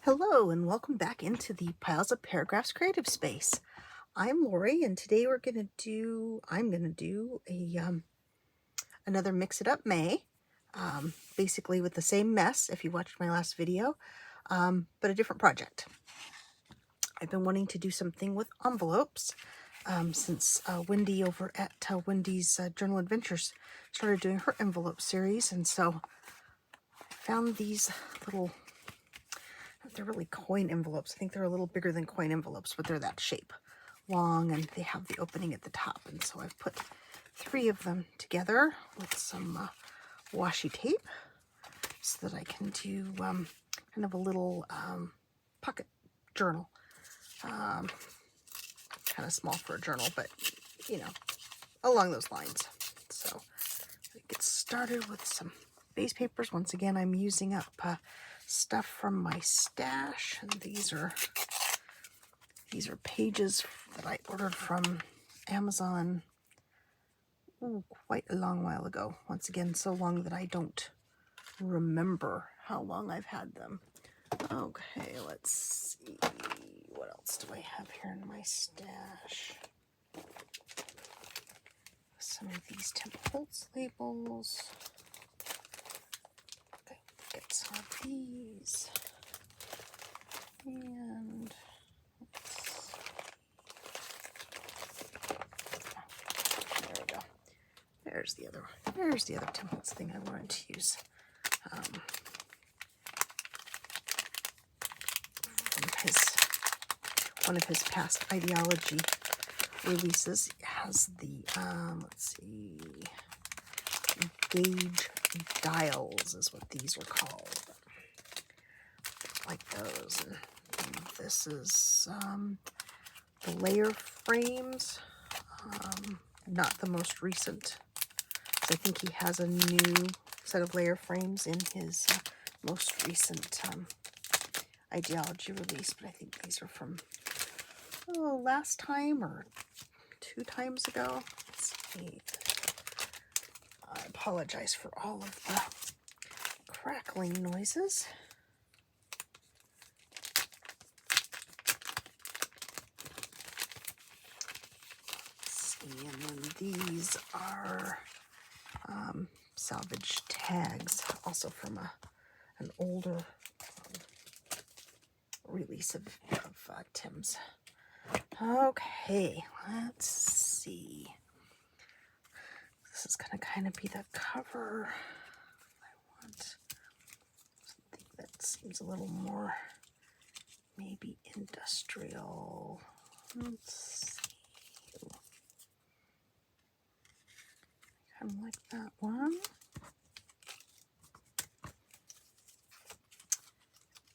Hello and welcome back into the Piles of Paragraphs creative space. I'm Lori and today I'm going to do another Mix It Up May, basically with the same mess if you watched my last video, but a different project. I've been wanting to do something with envelopes since Wendy over at Wendy's Journal Adventures started doing her envelope series, and so I found these little, they're really coin envelopes. I think they're a little bigger than coin envelopes, but they're that shape, long, and they have the opening at the top. And so I've put 3 of them together with some washi tape so that I can do kind of a little pocket journal. Kind of small for a journal, but you know, along those lines. So I get started with some base papers. Once again, I'm using up stuff from my stash, and these are pages that I ordered from Amazon quite a long while ago. Once again, so long that I don't remember how long I've had them. Okay, let's see. What else do I have here in my stash? Some of these Temple Holtz labels. Okay, get some of these. And there we go. There's the other one. There's the other Temple Holtz thing I wanted to use. One of his past Ideology releases has the, let's see, gauge dials is what these are called. Like those. And this is the layer frames, not the most recent. So I think he has a new set of layer frames in his most recent Ideology release, but I think these are from last time or 2 times ago. Let's see. I apologize for all of the crackling noises. Let's see, and then these are salvage tags, also from an older release of Tim's. Okay, let's see. This is going to kind of be the cover. I want something that seems a little more maybe industrial. Let's see. Kind of like that one.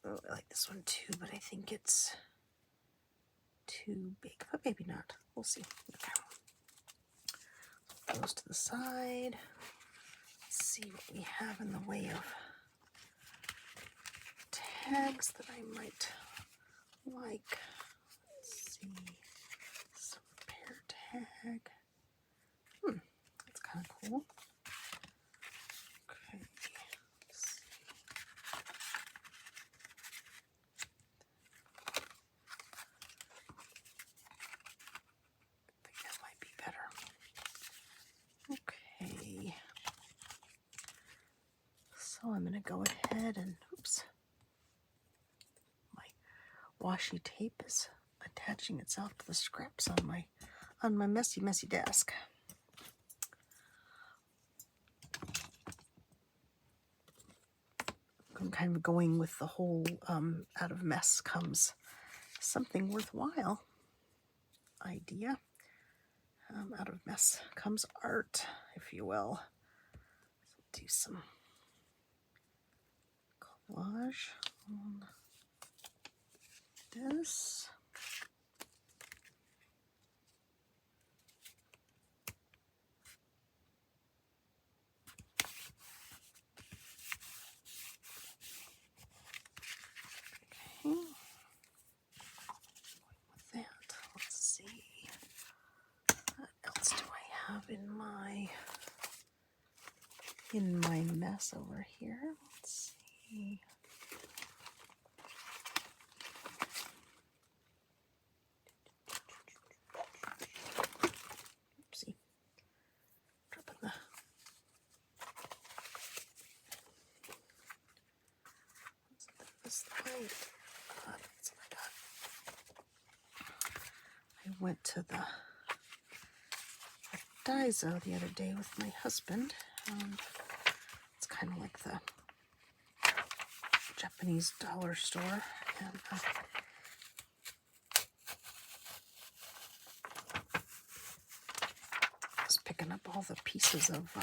Oh, I like this one too, but I think it's too big, but maybe not. We'll see. Okay. Goes to the side. Let's see what we have in the way of tags that I might like. Let's see. Some pear tag. That's kind of cool. Okay. Let's see. I think that might be better. Okay. So I'm going to go ahead and, oops, my washi tape is attaching itself to the scraps on my messy desk. I'm kind of going with the whole out of mess comes something worthwhile idea. Out of mess comes art, if you will. So do some collage on this. Okay. With that, let's see. What else do I have in my mess over here? Let's see. this light. That's what I went to the Daiso the other day with my husband. It's kind of like the Japanese dollar store. And I was picking up all the pieces of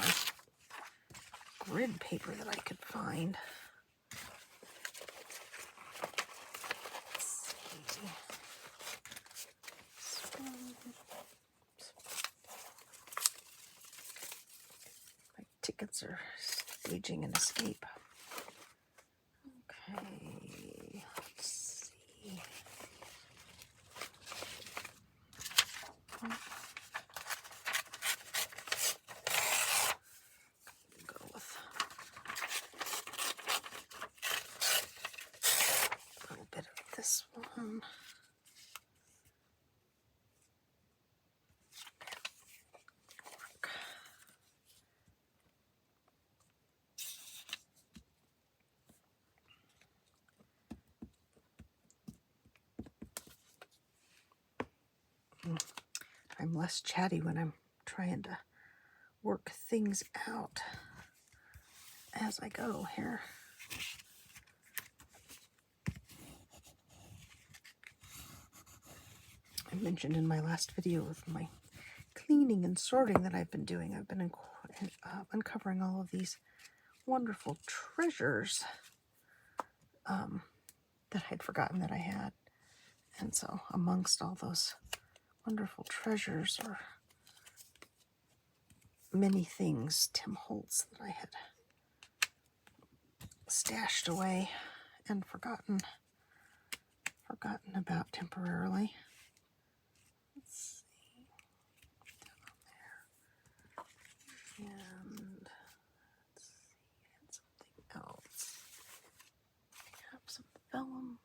grid paper that I could find. Let's see. My tickets are staging an escape. Okay, let's see. Go with a little bit of this one. I'm less chatty when I'm trying to work things out as I go here. I mentioned in my last video with my cleaning and sorting that I've been doing. I've been uncovering all of these wonderful treasures that I'd forgotten that I had. And so amongst all those wonderful treasures are many things, Tim Holtz, that I had stashed away and forgotten about temporarily. Let's see. Down there. And let's see, and something else. I have some vellum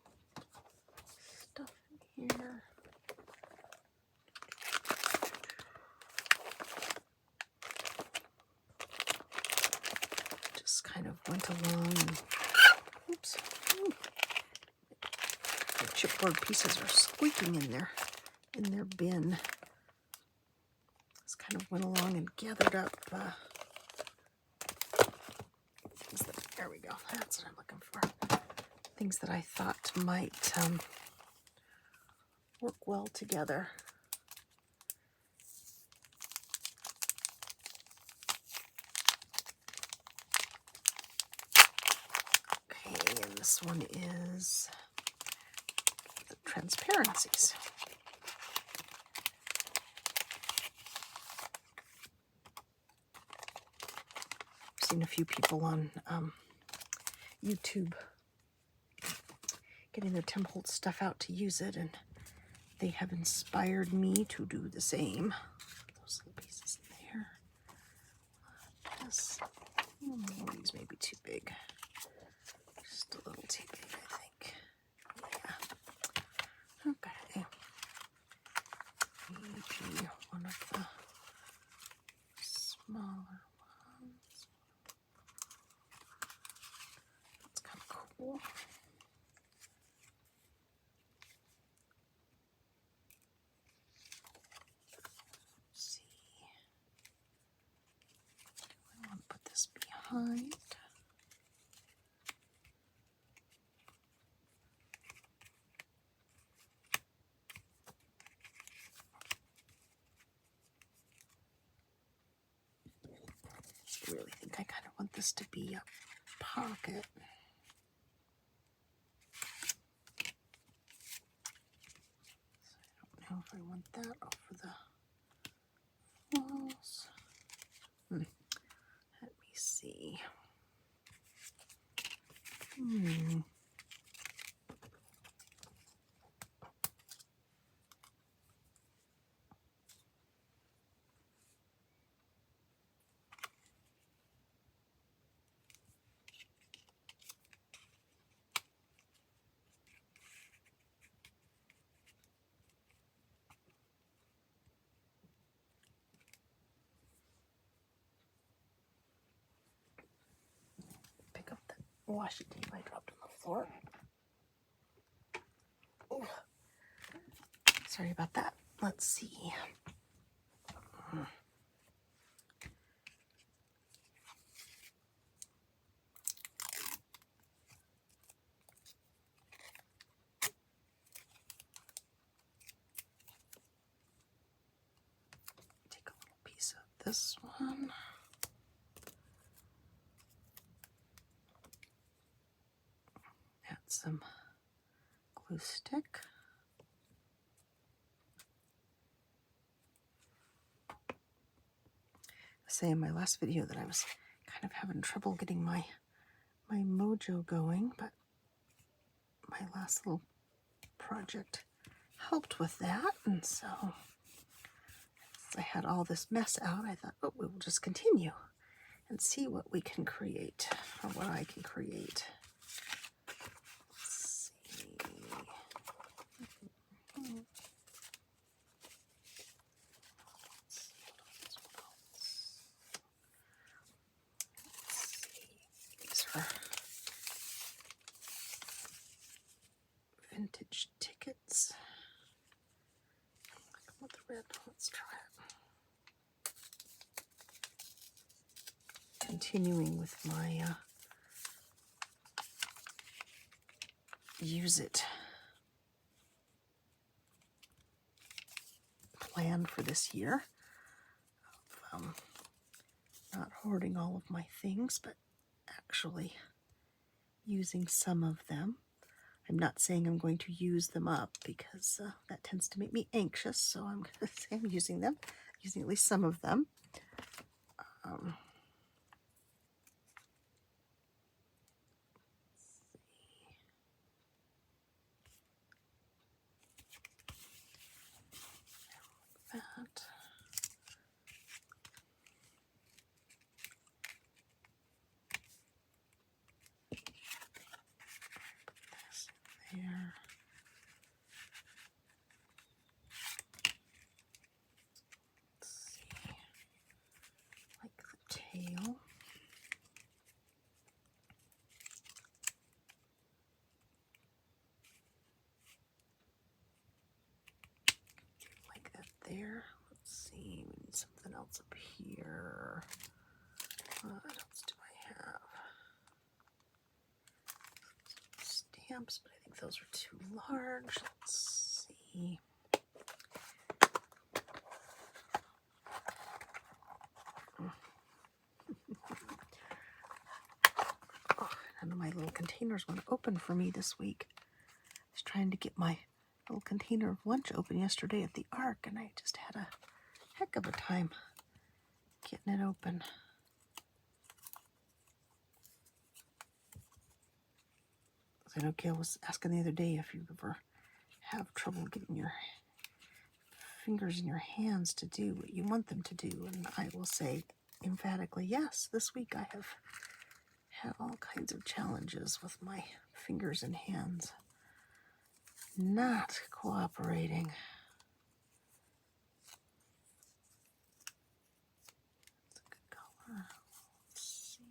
stuff in here. Just kind of went along and oops. The chipboard pieces are squeaking in their bin. Just kind of went along and gathered up things that, there we go. That's what I'm looking for. Things that I thought might work well together. Okay, and this one is the transparencies. I've seen a few people on YouTube getting their Tim Holtz stuff out to use it, and they have inspired me to do the same. Those little pieces in there. This, these may be too big. Just a little too big, I think. Yeah. Okay. Maybe one of the smaller ones. That's kind of cool. See. Do I want to put this behind? I really think I kind of want this to be a pocket. So I don't know if I want that over the walls. Let me see. Pick up the washi tape I dropped on the floor. Sorry about that. Let's see. Take a little piece of this one. Add some glue stick. I say in my last video that I was kind of having trouble getting my mojo going, but my last little project helped with that, and so as I had all this mess out, I thought, oh, we'll just continue and see what we can create, or what I can create. Let's see. These are vintage tickets. With the red, let's try it. Continuing with my use it plan for this year. Not hoarding all of my things, but actually using some of them. I'm not saying I'm going to use them up because that tends to make me anxious, so I'm going to say I'm using them, using at least some of them. That. There. Let's see. Like the tail. Like that there. Let's see. We need something else up here. What else do I have? Stamps, but I think those are too large. Let's see. Oh, none of my little containers want to open for me this week. I was trying to get my little container of lunch open yesterday at the Ark, and I just had a heck of a time getting it open. I know Gail was asking the other day if you ever have trouble getting your fingers in your hands to do what you want them to do, and I will say emphatically yes. This week I have had all kinds of challenges with my fingers and hands not cooperating. It's a good color. Let's see.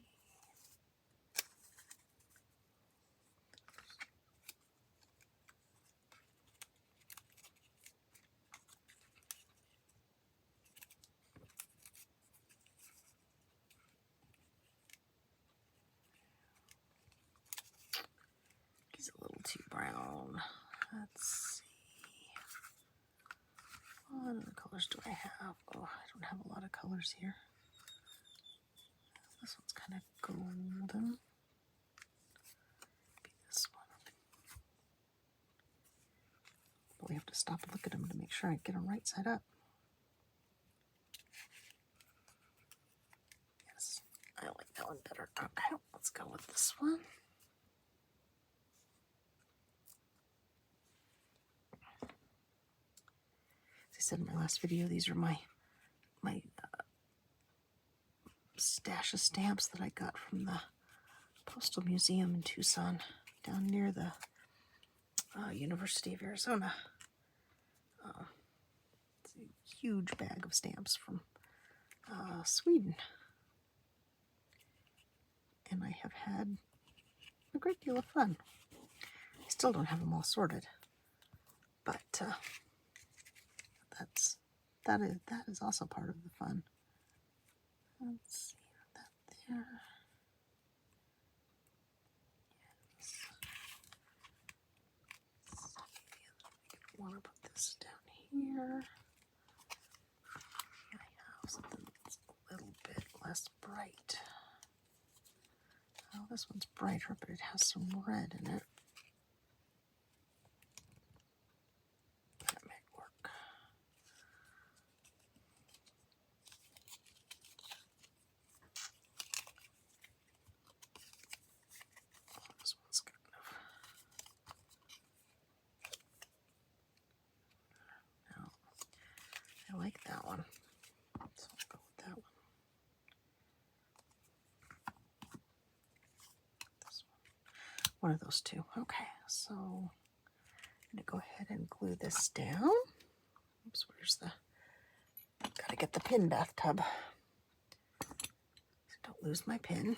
He's a little too brown. Let's see. What other colors do I have? Oh, I don't have a lot of colors here. This one's kind of golden. Maybe this one. But we have to stop and look at them to make sure I get them right side up. Yes, I like that one better. Okay, let's go with this one. As I said in my last video, these are my stash of stamps that I got from the Postal Museum in Tucson, down near the University of Arizona. It's a huge bag of stamps from Sweden. And I have had a great deal of fun. I still don't have them all sorted, but that is also part of the fun. Let's see that there. Yes. I want to put this down here. I have something that's a little bit less bright. Oh, this one's brighter, but it has some red in it. That might work. Oh, this one's good enough. No, I like that one. So I'll go with that one. This one of those two. Okay, so I'm going to go ahead and glue this down. Oops, where's the... Gotta get the pin bathtub. So don't lose my pin.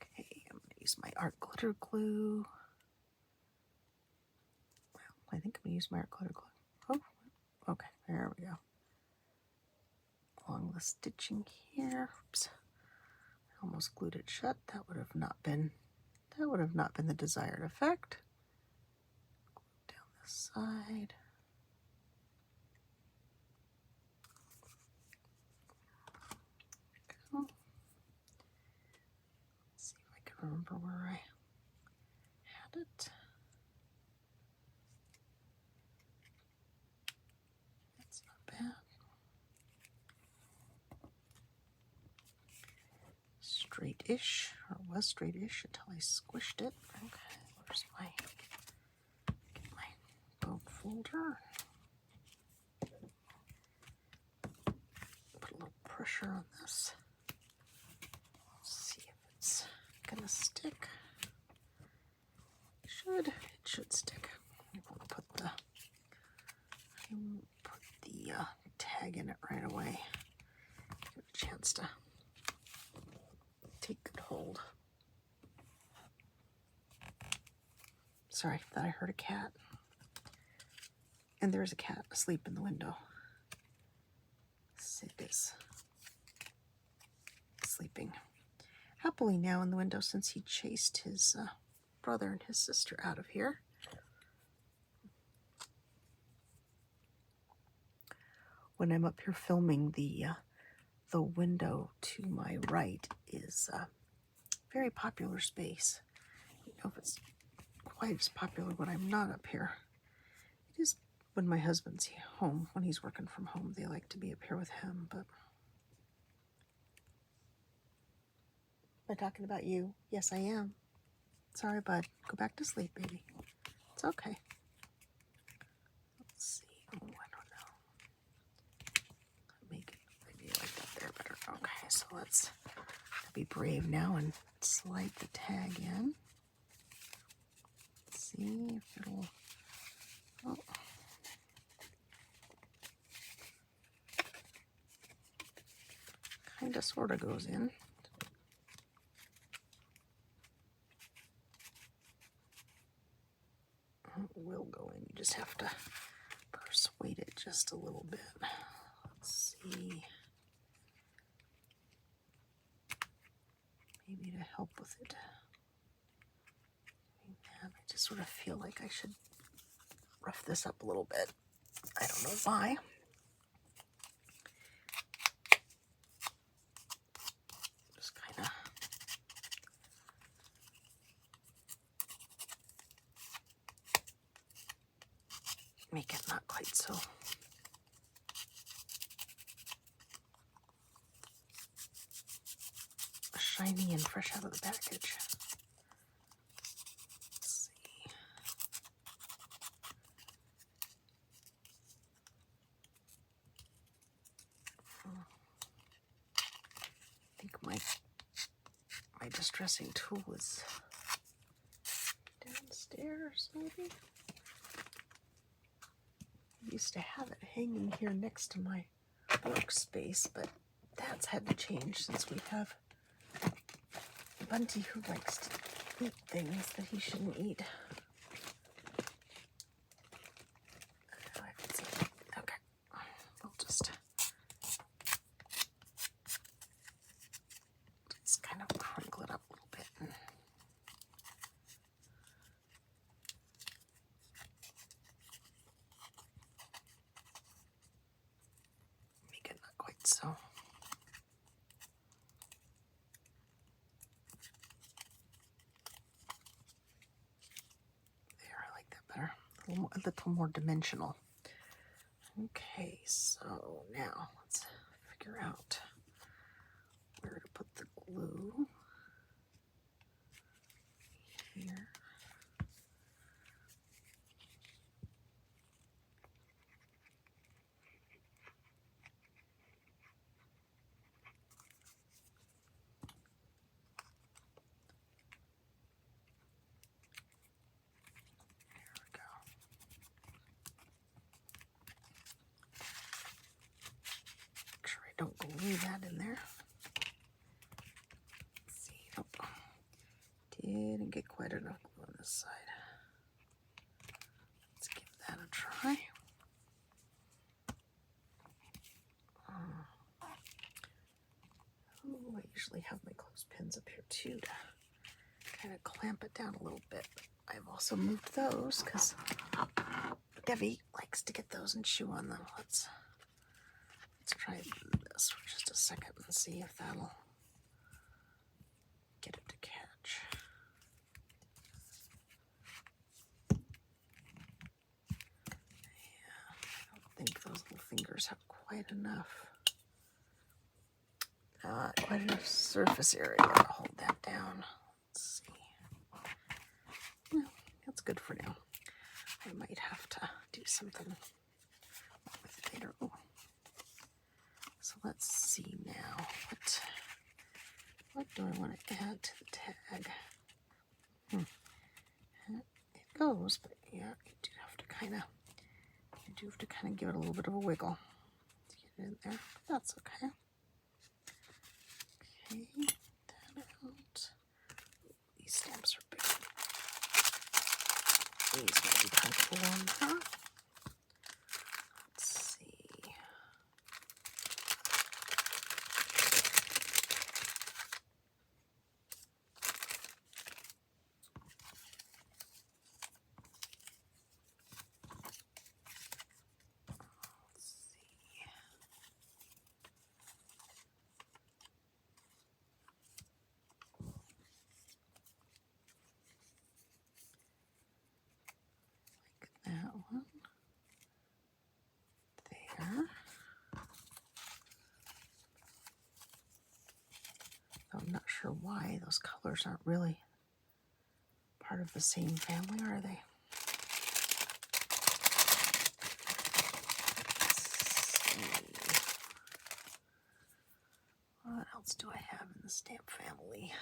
Okay, I'm going to use my art glitter glue. Well, I think I'm going to use my art glitter glue. Oh, okay, there we go. Along the stitching here. Oops. I almost glued it shut. That would have not been the desired effect. Glue down this side. Go. Let's see if I can remember where I had it. That's not bad. Straight-ish, or was straight-ish until I squished it. Okay, where's my boat folder? Put a little pressure on this. See if it's gonna stick. It should stick. I won't put the tag in it right away. Give it a chance to take good hold. Sorry, thought I heard a cat. And there is a cat asleep in the window. Sid is sleeping happily now in the window since he chased his brother and his sister out of here. When I'm up here filming, the window to my right is a very popular space. I don't know if it's quite as popular when I'm not up here. It is when my husband's home, when he's working from home. They like to be up here with him, but... Am I talking about you? Yes, I am. Sorry, bud. Go back to sleep, baby. It's okay. Let's see. Oh, I don't know. Make it maybe like that there better. Okay, so let's be brave now and slide the tag in. Let's see if it'll... Oh. Kind of sort of goes in. It will go in. You just have to persuade it just a little bit. Let's see. Maybe to help with it. Man, I just sort of feel like I should rough this up a little bit. I don't know why. Just kind of make it not quite so shiny and fresh out of the package. Let's see. I think my distressing tool is downstairs, maybe. I used to have it hanging here next to my workspace, but that's had to change since we have Bunty who likes to eat things that he shouldn't eat. so. There, I like that better. A little more dimensional. Okay, so now let's figure out where to put the glue. Here. Don't glue that in there. Let's see. Nope. Didn't get quite enough glue on this side. Let's give that a try. I usually have my clothespins up here too to kind of clamp it down a little bit. I've also moved those because Debbie likes to get those and chew on them. Let's try this for just a second and see if that'll get it to catch. Yeah, I don't think those little fingers have quite enough surface area to hold that down. Let's see. Well, that's good for now. I might have to do something with it later. Oh. So let's see now. What do I want to add to the tag? It goes, but yeah, you do have to kind of give it a little bit of a wiggle to get it in there. But that's okay. Okay, that out. These stamps are big. These might be comfortable on there. Let's see. That one there. I'm not sure why those colors aren't really part of the same family, are they? Let's see. What else do I have in the stamp family?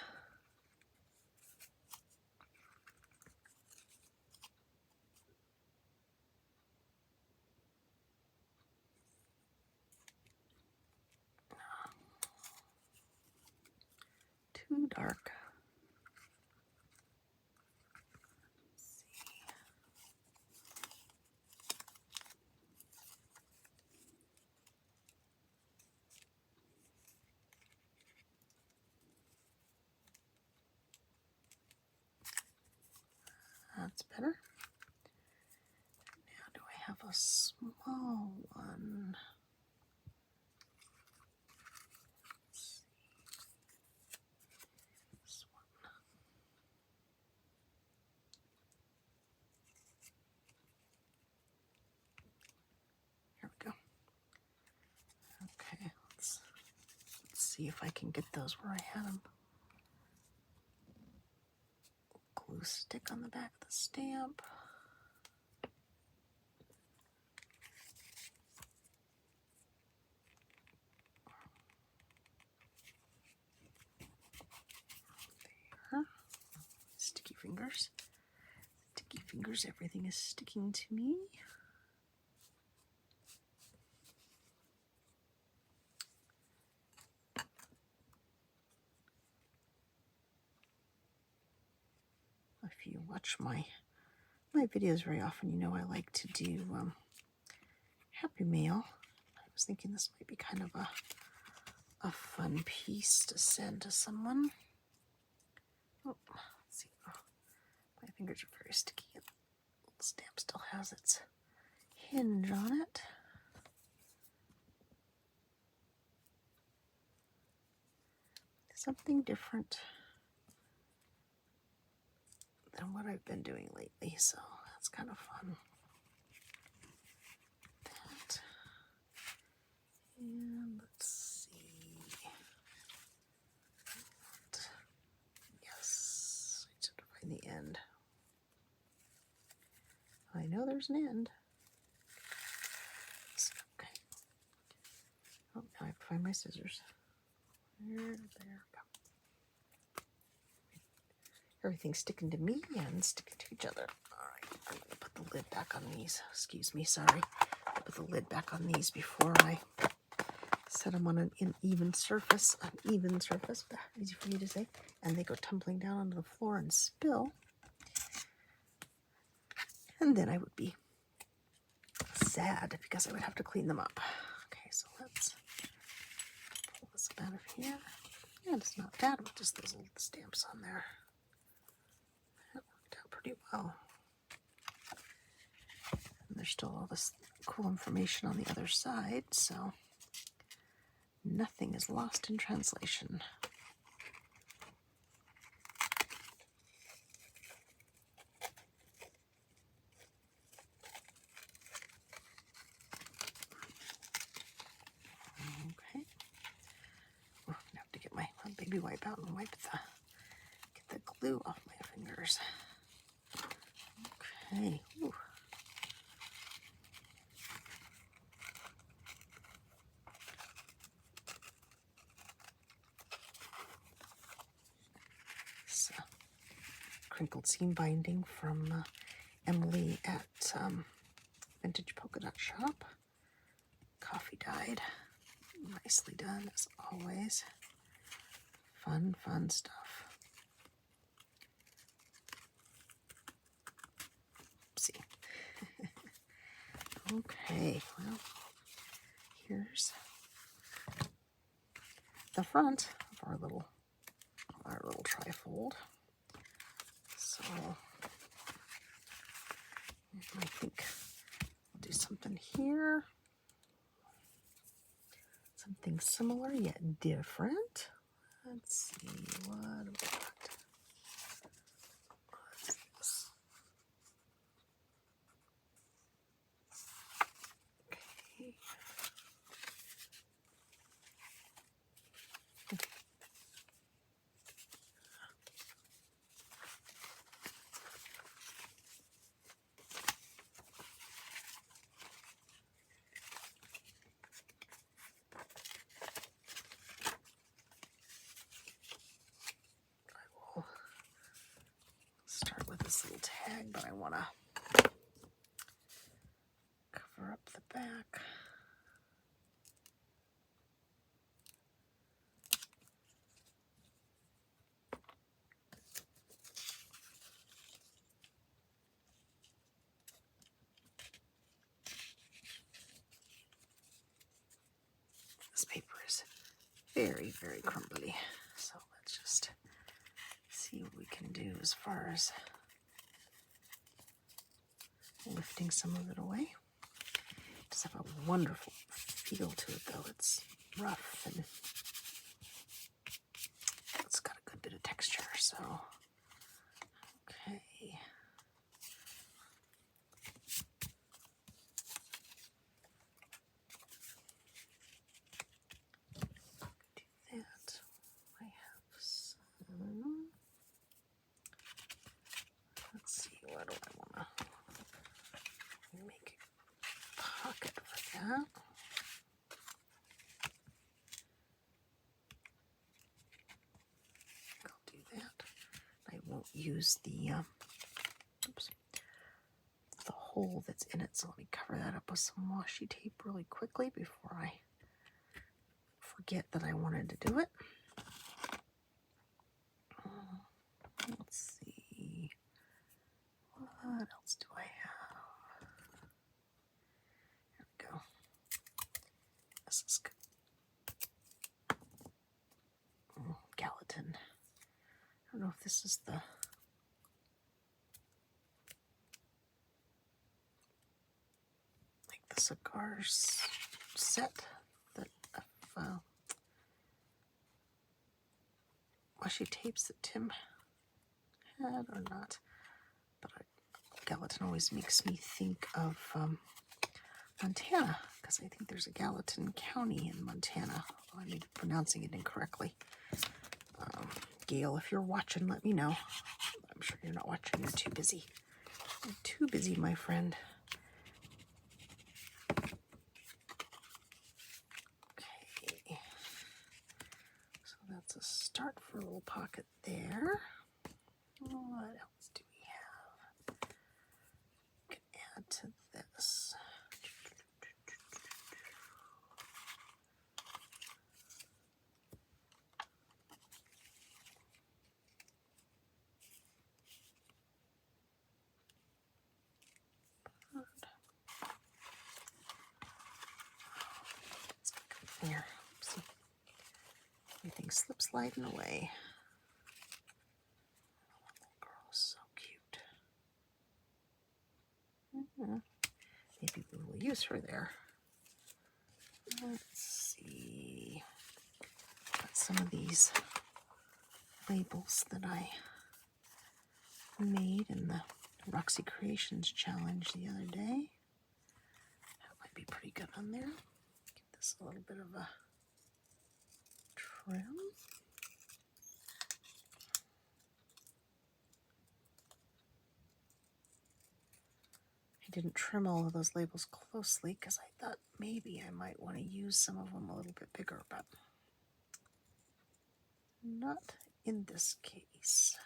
Too dark. Let's see. That's better. Now, do I have a small one? Let's see. This one. Here we go. Okay, let's see if I can get those where I had them. Glue stick on the back of the stamp. There. Sticky fingers. Sticky fingers, everything is sticking to me. If you watch my videos very often, you know I like to do Happy Mail. I was thinking this might be kind of a fun piece to send to someone. Oh, let's see. Oh, my fingers are very sticky. The little stamp still has its hinge on it. something different than what I've been doing lately, so that's kind of fun. That. And let's see. Yes, I just have to find the end. I know there's an end. Okay. Oh, now I have to find my scissors. There we go. Everything's sticking to me and sticking to each other. All right, I'm going to put the lid back on these. Excuse me, sorry. I'll put the lid back on these before I set them on an uneven surface. Uneven surface, easy for me to say. And they go tumbling down onto the floor and spill. And then I would be sad because I would have to clean them up. Okay, so let's pull this out of here. And it's not bad with just those little stamps on there. That worked out pretty well. And there's still all this cool information on the other side, so nothing is lost in translation. Okay. Oh, I have to get my baby wipe out and get the glue off my fingers. Okay. Ooh. Crinkled seam binding from Emily at Vintage Polka Dot Shop. Coffee dyed. Nicely done as always. Fun, fun stuff. Oopsie. Okay, well, here's the front of our little trifold. So I think I'll do something here. Something similar yet different. Let's see what we got. What's this? Okay. Start with this little tag, but I want to cover up the back. This paper is very, very crumbly, so let's just see what we can do as far as lifting some of it away. It does have a wonderful feel to it, though. It's rough and it's got a good bit of texture, so okay. Do that. I have some. Let's see, what do I want to make a pocket for that? I'll do that. I won't use the hole that's in it, so let me cover that up with some washi tape really quickly before I forget that I wanted to do it. Let's see, what else do I have? There we go. This is good. Gallatin. I don't know if this is the cigars set that washi tapes that Tim had or not. But Gallatin always makes me think of Montana, because I think there's a Gallatin County in Montana. Oh, I may be pronouncing it incorrectly. Gail, if you're watching, let me know. I'm sure you're not watching. You're too busy. You're too busy, my friend. Okay. So that's a start for a little pocket there. What else do we have? We can add to this. Here, oopsie. Everything slips sliding away. That girl's so cute. Maybe we will use her there. Let's see. Got some of these labels that I made in the Roxy Creations challenge the other day. That might be pretty good on there. Give this a little bit of a trim. I didn't trim all of those labels closely because I thought maybe I might want to use some of them a little bit bigger, but not in this case.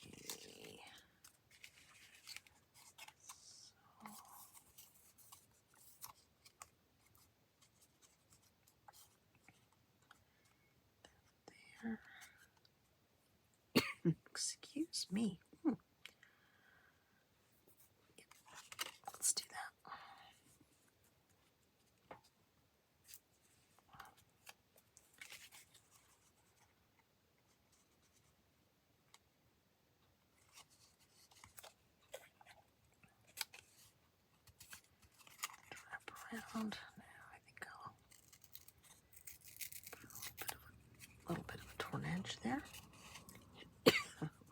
Okay. So, there. Excuse me. Let's do that. Wrap around. Now I think I'll put a little bit of a torn edge there.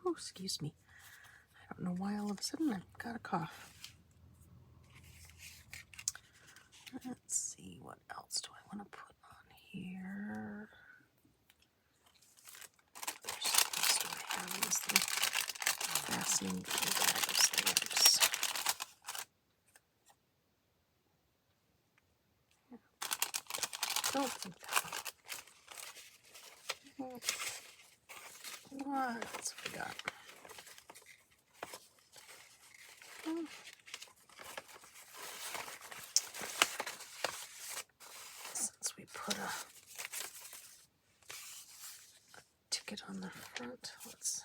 Oh, excuse me. I don't know why all of a sudden I've got a cough. Let's see, what else do I want to put on here? What else do I have in this little fastening bag of stamps? Don't think that one. What else have we got? Since we put a ticket on the front, let's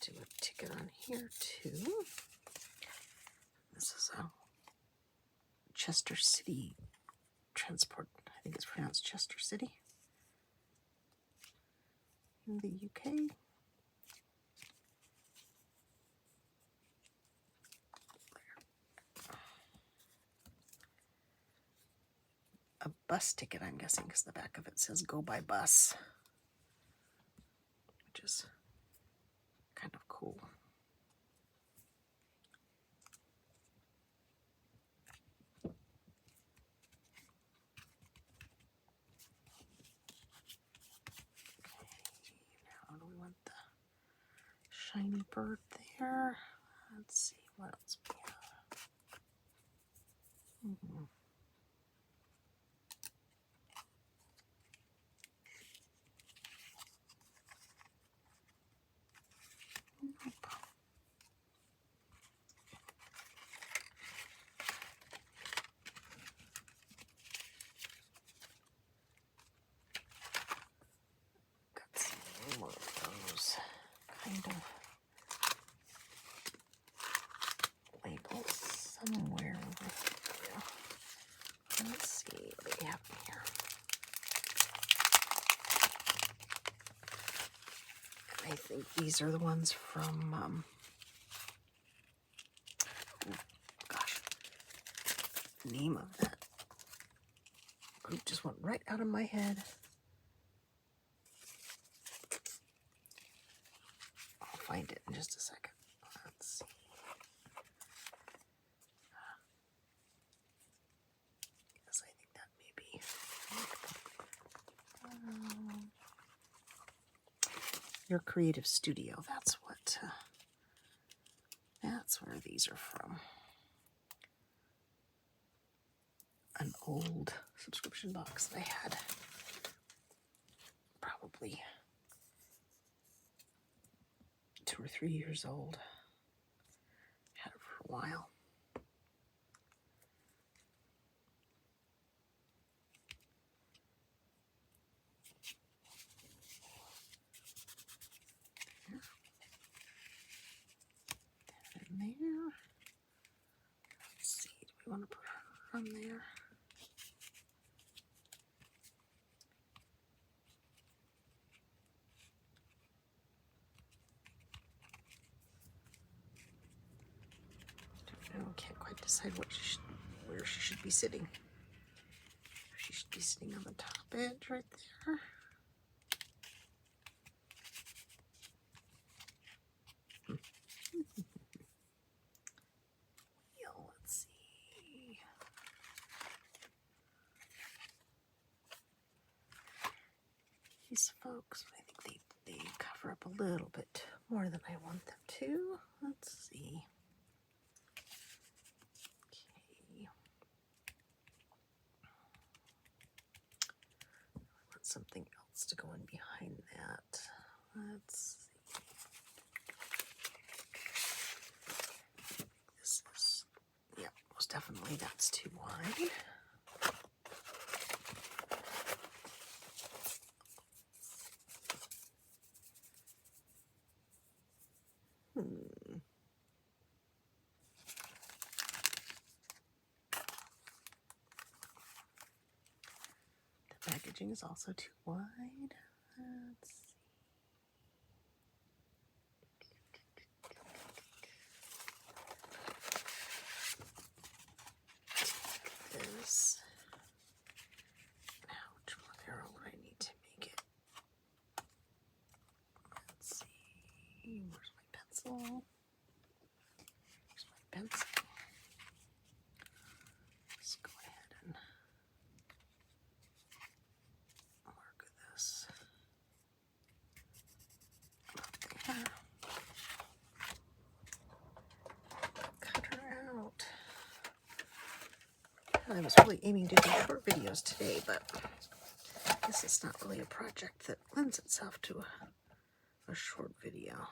do a ticket on here too. This is a Chester City transport. I think it's pronounced Chester City in the UK. A bus ticket, I'm guessing, because the back of it says go by bus, which is kind of cool. Now do we want the shiny bird there? Let's see what else we have. Got some more of those kind of labels somewhere over here. Let's see what we have here. I think these are the ones from, gosh, the name of that group just went right out of my head. find it in just a second. Let's see. Yes, I think that may be. Your Creative Studio. That's what. That's where these are from. An old subscription box that I had. Probably 2 or 3 years old. Had it for a while. In there. Let's see, do we want to put her on there? Don't know, can't quite decide where she should be sitting. She should be sitting on the top edge right there. Let's see. These folks, I think they cover up a little bit more than I want them to. Let's see. Okay. I want something else to go in behind that. Let's see. This is, yeah, most definitely that's too wide. The packaging is also too wide. Let's see. This. Now, which arrow would I need to make it? Let's see. Where's my pencil? Where's my pencil? Let's go ahead and mark this. Up there. Cut her out. I was really aiming to do short videos today, but I guess it's not really a project that lends itself to a short video.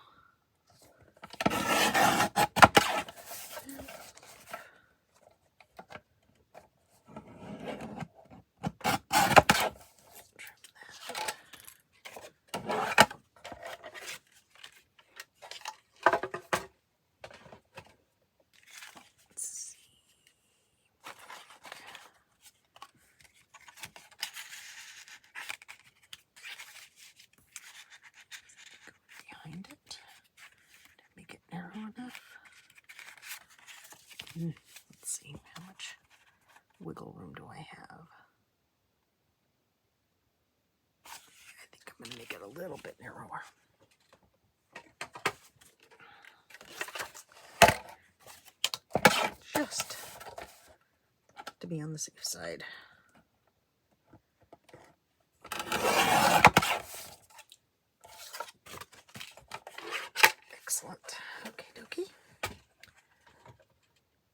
Behind it to make it narrow enough. Let's see, how much wiggle room do I have? I think I'm going to make it a little bit narrower. Just to be on the safe side. Excellent. Okay, dokie.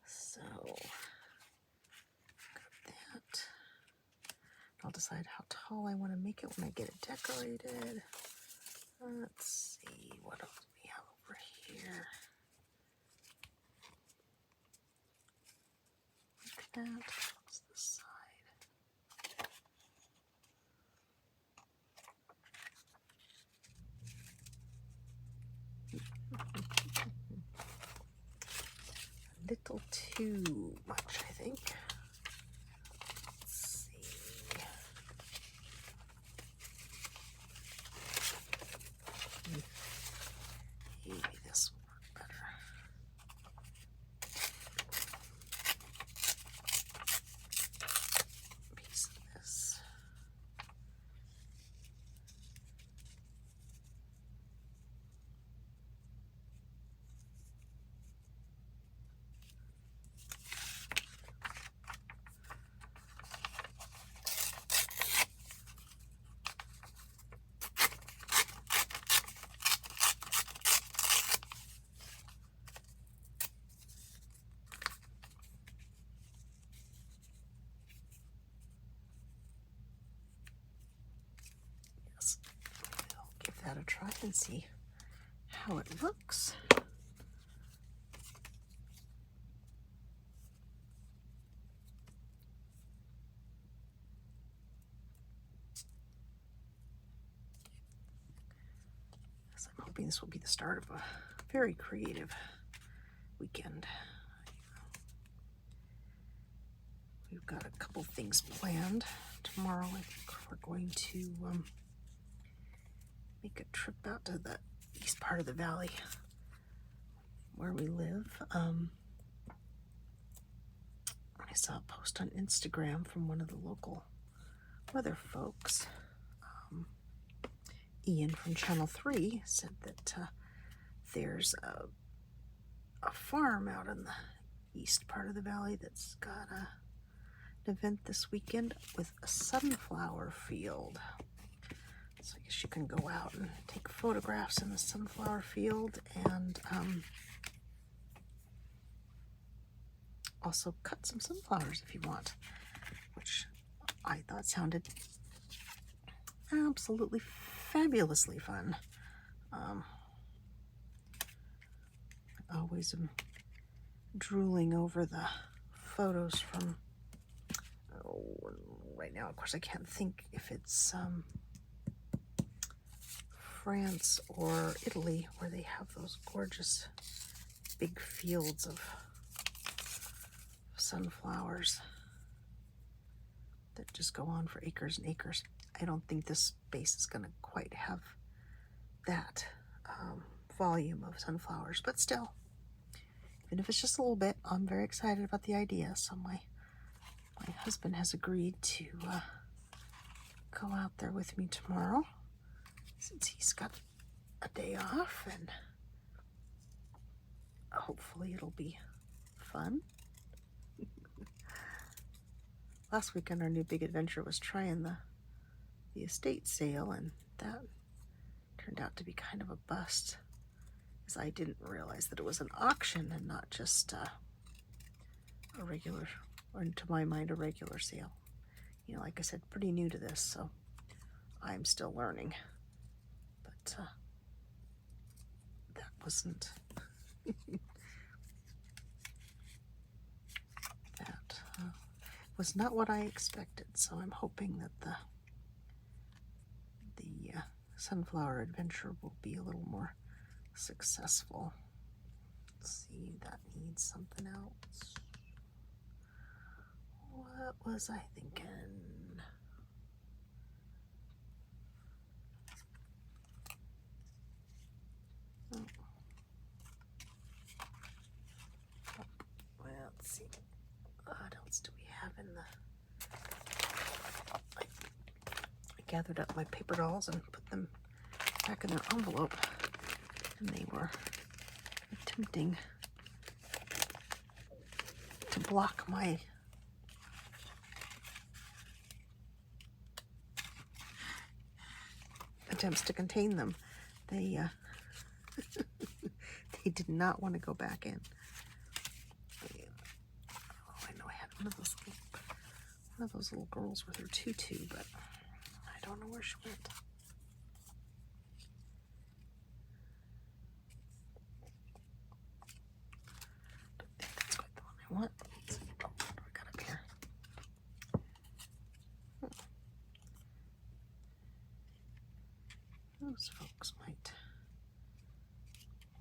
So, got that. I'll decide how tall I want to make it when I get it decorated. Let's see, what else do we have over here? Like that. What's this side? A little too much, I think. Let's see. Maybe this will work better. Piece of this. and see how it looks. So I'm hoping this will be the start of a very creative weekend. We've got a couple things planned. Tomorrow I think we're going to make a trip out to the east part of the valley where we live. I saw a post on Instagram from one of the local weather folks. Ian from Channel 3 said that there's a farm out in the east part of the valley that's got an event this weekend with a sunflower field. So I guess you can go out and take photographs in the sunflower field and also cut some sunflowers if you want, which I thought sounded absolutely fabulously fun. I always am drooling over the photos from, right now, of course, I can't think if it's France or Italy, where they have those gorgeous big fields of sunflowers that just go on for acres and acres. I don't think this space is going to quite have that volume of sunflowers, but still, even if it's just a little bit, I'm very excited about the idea. So my husband has agreed to go out there with me tomorrow, since he's got a day off, and hopefully it'll be fun. Last weekend our new big adventure was trying the estate sale, and that turned out to be kind of a bust, as I didn't realize that it was an auction and not just a regular, or to my mind, a regular sale. You know, like I said, pretty new to this, so I'm still learning. But that wasn't that was not what I expected. So I'm hoping that the sunflower adventure will be a little more successful. Let's see, that needs something else. What was I thinking? Oh. Well, let's see. What else do we have in the... I gathered up my paper dolls and put them back in their envelope, and they were attempting to block my attempts to contain them. They they did not want to go back in. Oh, I know I had one of those little girls with her tutu, but I don't know where she went. Don't think that's quite the one I want. Let's see. Oh, what do I got up here? Those folks might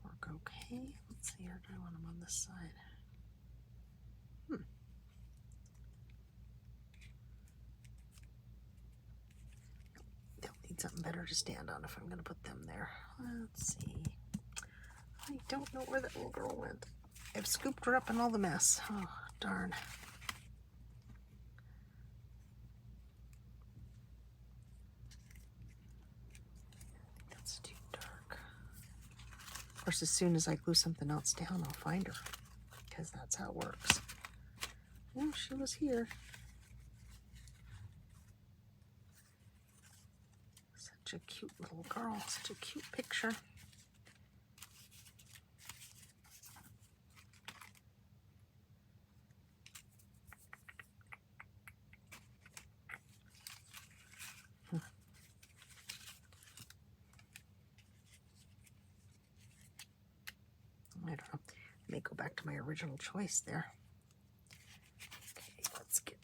work okay. Let's see, or do I want them on this side? They'll need something better to stand on if I'm going to put them there. Let's see. I don't know where that little girl went. I've scooped her up in all the mess. Oh, darn. That's too dark. Of course, as soon as I glue something else down, I'll find her, because that's how it works. Oh, she was here. Such a cute little girl. Such a cute picture. don't know. I may go back to my original choice there. Okay, let's get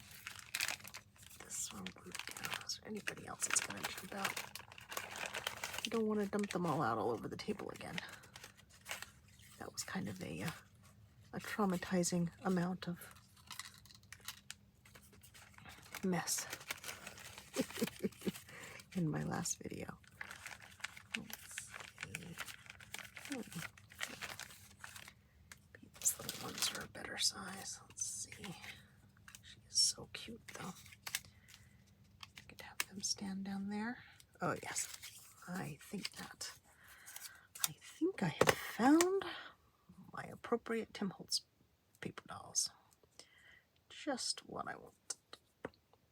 this one glued down. Is there anybody else that's going to jump out? You don't want to dump them all out all over the table again. That was kind of a traumatizing amount of mess in my last video. Let's see. These little ones are a better size. Let's see. She is so cute, though. I could have them stand down there. Oh, yes. I think I have found my appropriate Tim Holtz paper dolls. Just what I want.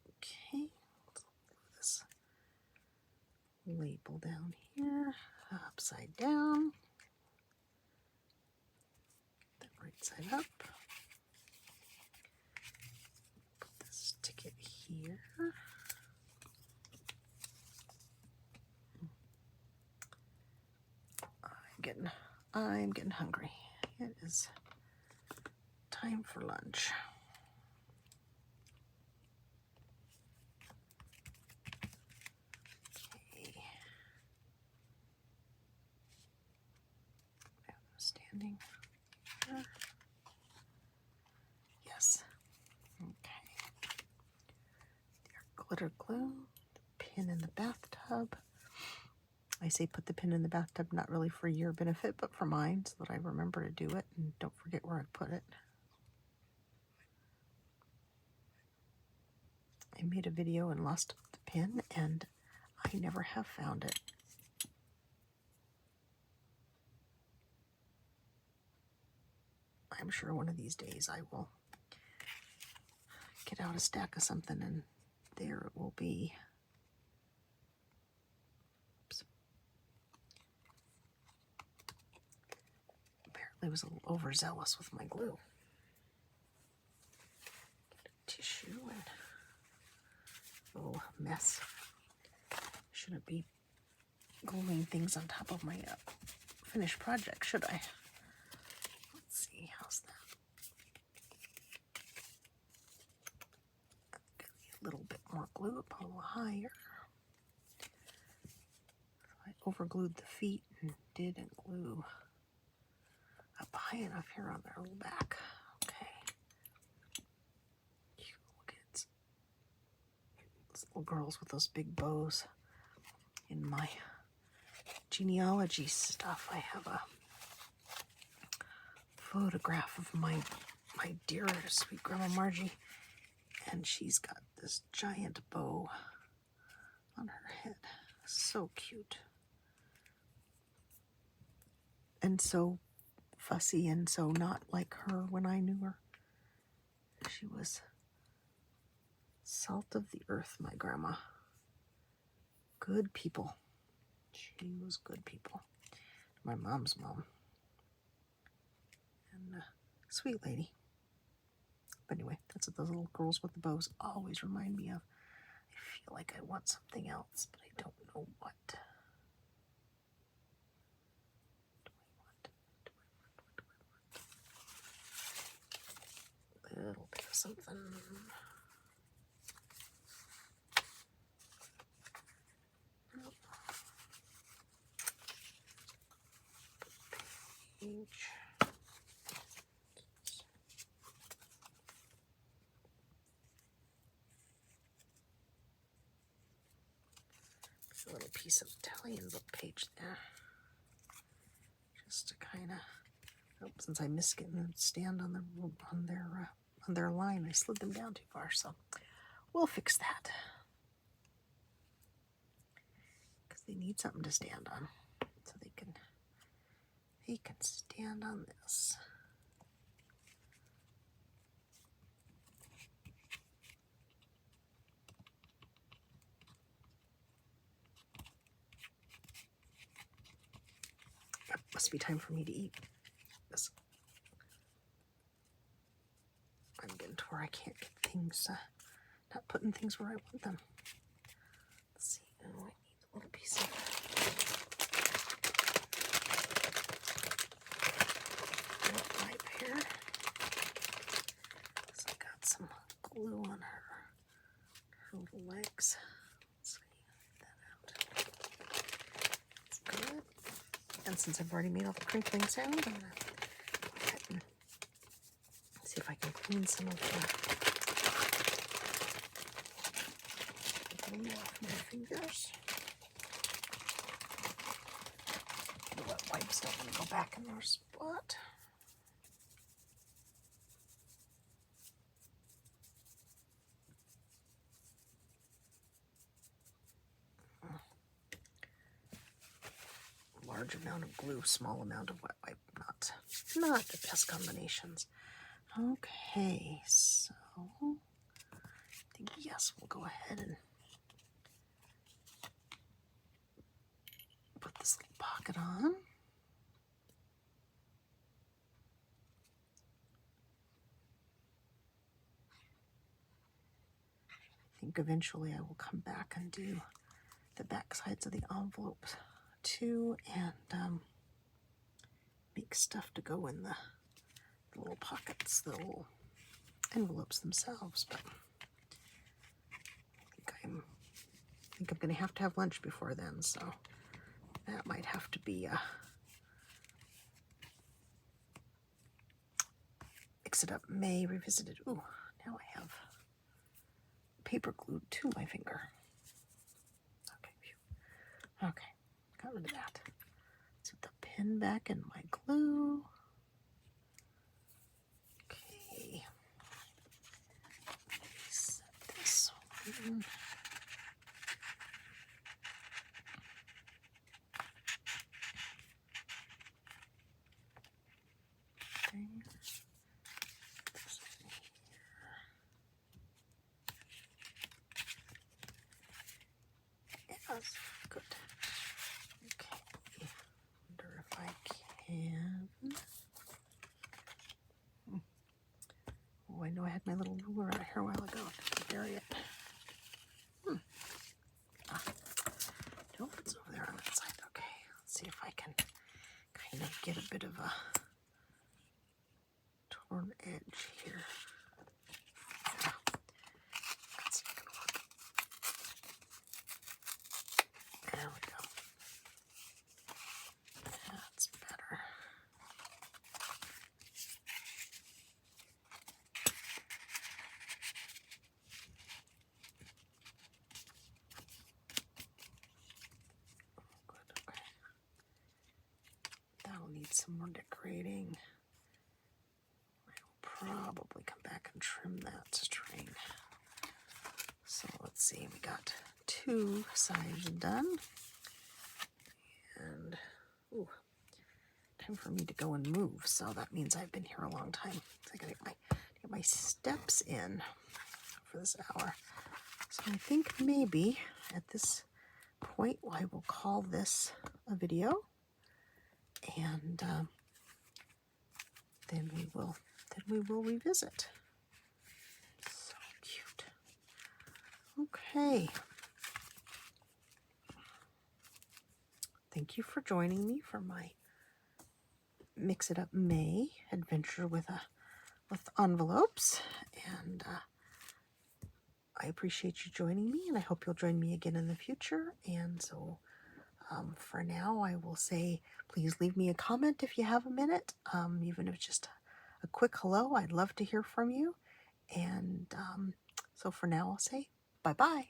Okay, let's move this label down here, upside down, then right side up. Put this ticket here. I'm getting hungry. It is time for lunch. Okay. I'm standing here. Yes. Okay. Their glitter glue, the pin in the bathtub. I say put the pin in the bathtub, not really for your benefit, but for mine, so that I remember to do it and don't forget where I put it. I made a video and lost the pin, and I never have found it. I'm sure one of these days I will get out a stack of something, and there it will be. I was a little overzealous with my glue. Get a tissue and oh, mess. Shouldn't be gluing things on top of my finished project, should I? Let's see, how's that? Get a little bit more glue up a little higher. I overglued the feet and didn't glue up high enough here on their little back. Okay. Look at those little girls with those big bows. In my genealogy stuff, I have a photograph of my dear sweet Grandma Margie, and she's got this giant bow on her head. So cute. And so fussy and so not like her when I knew her. She was salt of the earth, my grandma. Good people. She was good people. My mom's mom. And sweet lady. But anyway, that's what those little girls with the bows always remind me of. I feel like I want something else, but I don't know what. A little bit of something. Page. There's a little piece of Italian book page there. Just to kind of, since I missed getting them to stand on their line, I slid them down too far, so we'll fix that. Because they need something to stand on, so they can stand on this. It must be time for me to eat this. I'm getting to where I can't get things, not putting things where I want them. Let's see, oh, I need a little piece of legs. Let's see that out. That's good. And since I've already made all the crinkling sound, I'm gonna go ahead and see if I can clean some of the glue off my fingers. The wet wipes don't want to go back in their spot. Large amount of glue, small amount of wet wipe, not the best combinations. Okay, so I think yes, we'll go ahead and put this little pocket on. I think eventually I will come back and do the back sides of the envelopes too, and make stuff to go in the little pockets, the little envelopes themselves. But I think I'm going to have lunch before then, so that might have to be Mix It Up May Revisited. Ooh, now I have paper glued to my finger. Okay, phew. Okay, got rid of that. Let's put the pin back in my glue. Okay, set this one. Yes, good. Okay, wonder if I can. Oh, I know I had my little ruler out here a while ago. Bury it. Nope, it's over there on that side. Okay, let's see if I can kind of get a bit of a torn edge here. Yeah, that's not gonna work. There we go. That's better. Good, okay. That'll need some more decorating. I will probably come back and trim that string. So let's see, we got 2 sides done. And, ooh, time for me to go and move. So that means I've been here a long time. So I gotta get my steps in for this hour. So I think maybe at this point I will call this a video, and then we will revisit. So cute. Okay. Thank you for joining me for my Mix It Up May adventure with envelopes, and I appreciate you joining me, and I hope you'll join me again in the future. And so for now, I will say, please leave me a comment if you have a minute, even if it's just a quick hello. I'd love to hear from you. And so for now, I'll say bye-bye.